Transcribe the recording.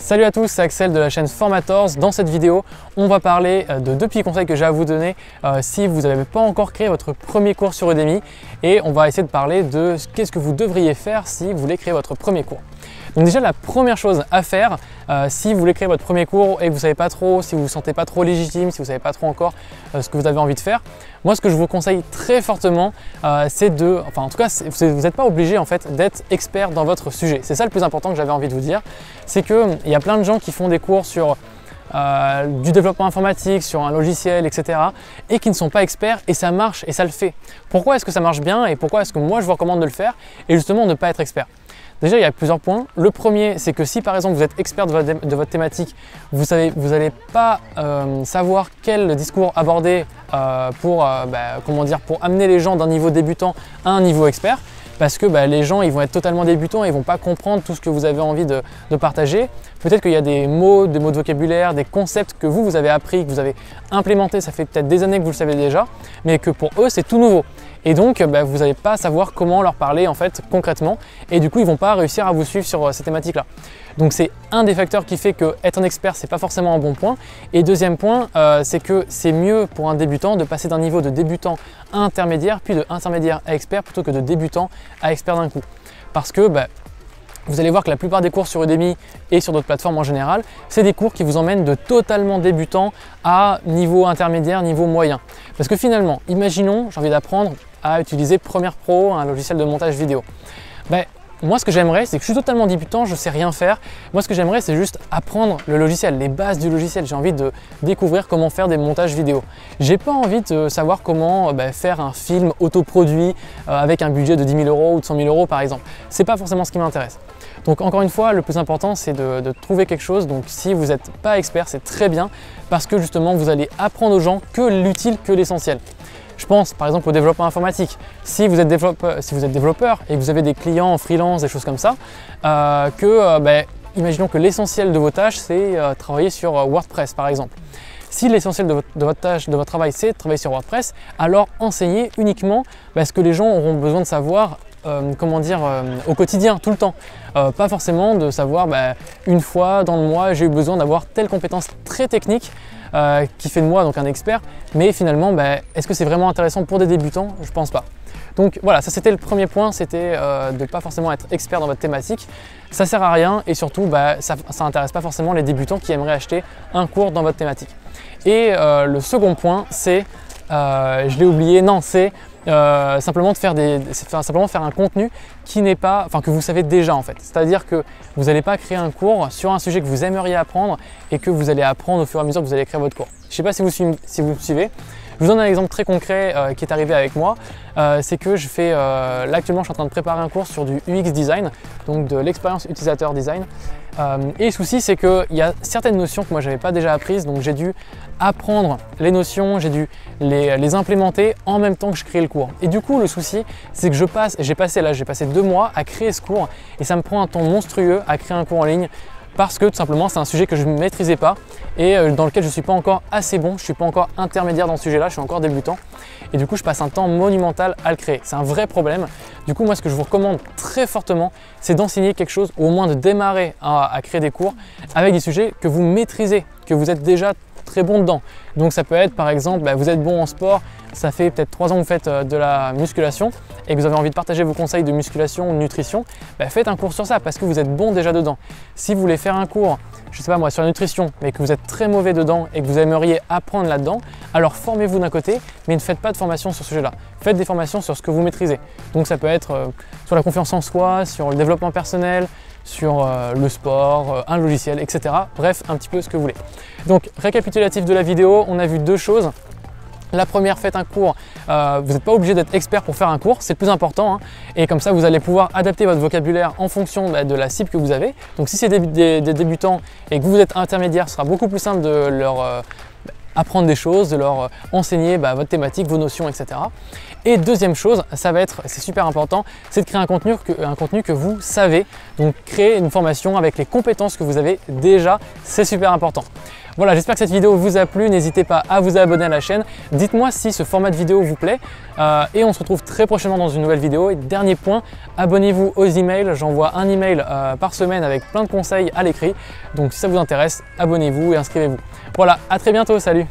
Salut à tous, c'est Axel de la chaîne Formators. Dans cette vidéo, on va parler de deux petits conseils que j'ai à vous donner si vous n'avez pas encore créé votre premier cours sur Udemy, et on va essayer de parler de qu'est-ce que vous devriez faire si vous voulez créer votre premier cours. Donc déjà, la première chose à faire si vous voulez créer votre premier cours et que vous ne savez pas trop, si vous ne vous sentez pas trop légitime, si vous ne savez pas trop encore ce que vous avez envie de faire, moi ce que je vous conseille très fortement, c'est de, enfin en tout cas vous n'êtes pas obligé en fait d'être expert dans votre sujet. C'est ça le plus important que j'avais envie de vous dire, c'est qu'il y a plein de gens qui font des cours sur du développement informatique, sur un logiciel, etc. et qui ne sont pas experts, et ça marche et ça le fait. Pourquoi est-ce que ça marche bien et pourquoi est-ce que moi je vous recommande de le faire et justement de ne pas être expert? Déjà, il y a plusieurs points. Le premier, c'est que si par exemple vous êtes expert de votre thématique, vous n'allez pas savoir quel discours aborder pour amener les gens d'un niveau débutant à un niveau expert, parce que les gens ils vont être totalement débutants et ils ne vont pas comprendre tout ce que vous avez envie de partager. Peut-être qu'il y a des mots de vocabulaire, des concepts que vous avez appris, que vous avez implémentés, ça fait peut-être des années que vous le savez déjà, mais que pour eux c'est tout nouveau. Et donc vous n'allez pas savoir comment leur parler en fait concrètement, et du coup ils ne vont pas réussir à vous suivre sur ces thématiques-là. Donc c'est un des facteurs qui fait qu'être un expert c'est pas forcément un bon point. Et deuxième point, c'est que c'est mieux pour un débutant de passer d'un niveau de débutant à intermédiaire, puis de intermédiaire à expert, plutôt que de débutant à expert d'un coup. Parce que vous allez voir que la plupart des cours sur Udemy et sur d'autres plateformes en général, c'est des cours qui vous emmènent de totalement débutant à niveau intermédiaire, niveau moyen. Parce que finalement, imaginons, j'ai envie d'apprendre à utiliser Premiere Pro, un logiciel de montage vidéo. Moi, ce que j'aimerais, c'est que je suis totalement débutant, je ne sais rien faire. Moi, ce que j'aimerais, c'est juste apprendre le logiciel, les bases du logiciel. J'ai envie de découvrir comment faire des montages vidéo. J'ai pas envie de savoir comment faire un film autoproduit avec un budget de 10 000 € ou de 100 000 € par exemple. C'est pas forcément ce qui m'intéresse. Donc encore une fois, le plus important, c'est de trouver quelque chose. Donc si vous n'êtes pas expert, c'est très bien, parce que justement, vous allez apprendre aux gens que l'utile, que l'essentiel. Je pense par exemple au développement informatique. Si vous êtes développeur et que vous avez des clients en freelance, des choses comme ça, imaginons que l'essentiel de vos tâches, c'est travailler sur WordPress par exemple. Si l'essentiel de votre travail, c'est de travailler sur WordPress, alors enseignez uniquement ce que les gens auront besoin de savoir au quotidien, tout le temps. Pas forcément de savoir une fois dans le mois, j'ai eu besoin d'avoir telle compétence très technique qui fait de moi donc un expert, mais finalement est-ce que c'est vraiment intéressant pour des débutants? Je pense pas. Donc voilà, ça c'était le premier point, c'était de ne pas forcément être expert dans votre thématique. Ça sert à rien, et surtout ça n'intéresse pas forcément les débutants qui aimeraient acheter un cours dans votre thématique. Et le second point, c'est, je l'ai oublié, non, c'est simplement faire un contenu qui n'est pas, que vous savez déjà en fait. C'est-à-dire que vous n'allez pas créer un cours sur un sujet que vous aimeriez apprendre et que vous allez apprendre au fur et à mesure que vous allez créer votre cours. Je ne sais pas si vous me suivez. Je vous donne un exemple très concret qui est arrivé avec moi. C'est que je fais, là actuellement je suis en train de préparer un cours sur du UX design, donc de l'expérience utilisateur design. Et le souci, c'est qu'il y a certaines notions que moi je n'avais pas déjà apprises, donc j'ai dû apprendre les notions, j'ai dû les implémenter en même temps que je crée le cours. Et du coup, le souci, c'est que j'ai passé 2 mois à créer ce cours, et ça me prend un temps monstrueux à créer un cours en ligne, parce que tout simplement c'est un sujet que je ne maîtrisais pas et dans lequel je ne suis pas encore assez bon, je ne suis pas encore intermédiaire dans ce sujet-là, je suis encore débutant, et du coup je passe un temps monumental à le créer. C'est un vrai problème. Du coup, moi ce que je vous recommande très fortement, c'est d'enseigner quelque chose, ou au moins de démarrer à créer des cours avec des sujets que vous maîtrisez, que vous êtes déjà très bon dedans. Donc ça peut être par exemple, vous êtes bon en sport, ça fait peut-être 3 ans que vous faites de la musculation et que vous avez envie de partager vos conseils de musculation ou de nutrition, faites un cours sur ça parce que vous êtes bon déjà dedans. Si vous voulez faire un cours, je sais pas moi, sur la nutrition, mais que vous êtes très mauvais dedans et que vous aimeriez apprendre là-dedans, alors formez-vous d'un côté, mais ne faites pas de formation sur ce sujet-là. Faites des formations sur ce que vous maîtrisez. Donc ça peut être sur la confiance en soi, sur le développement personnel, sur le sport, un logiciel, etc. Bref, un petit peu ce que vous voulez. Donc, récapitulatif de la vidéo, on a vu 2 choses. La première, faites un cours. Vous n'êtes pas obligé d'être expert pour faire un cours, c'est le plus important, hein. Et comme ça, vous allez pouvoir adapter votre vocabulaire en fonction de la cible que vous avez. Donc, si c'est des débutants et que vous êtes intermédiaire, ce sera beaucoup plus simple de leur apprendre des choses, de leur enseigner votre thématique, vos notions, etc. Et deuxième chose, c'est super important, c'est de créer un contenu que vous savez. Donc créer une formation avec les compétences que vous avez déjà, c'est super important. Voilà, j'espère que cette vidéo vous a plu. N'hésitez pas à vous abonner à la chaîne. Dites-moi si ce format de vidéo vous plaît. Et on se retrouve très prochainement dans une nouvelle vidéo. Et dernier point, abonnez-vous aux emails. J'envoie un email par semaine avec plein de conseils à l'écrit. Donc si ça vous intéresse, abonnez-vous et inscrivez-vous. Voilà, à très bientôt, salut!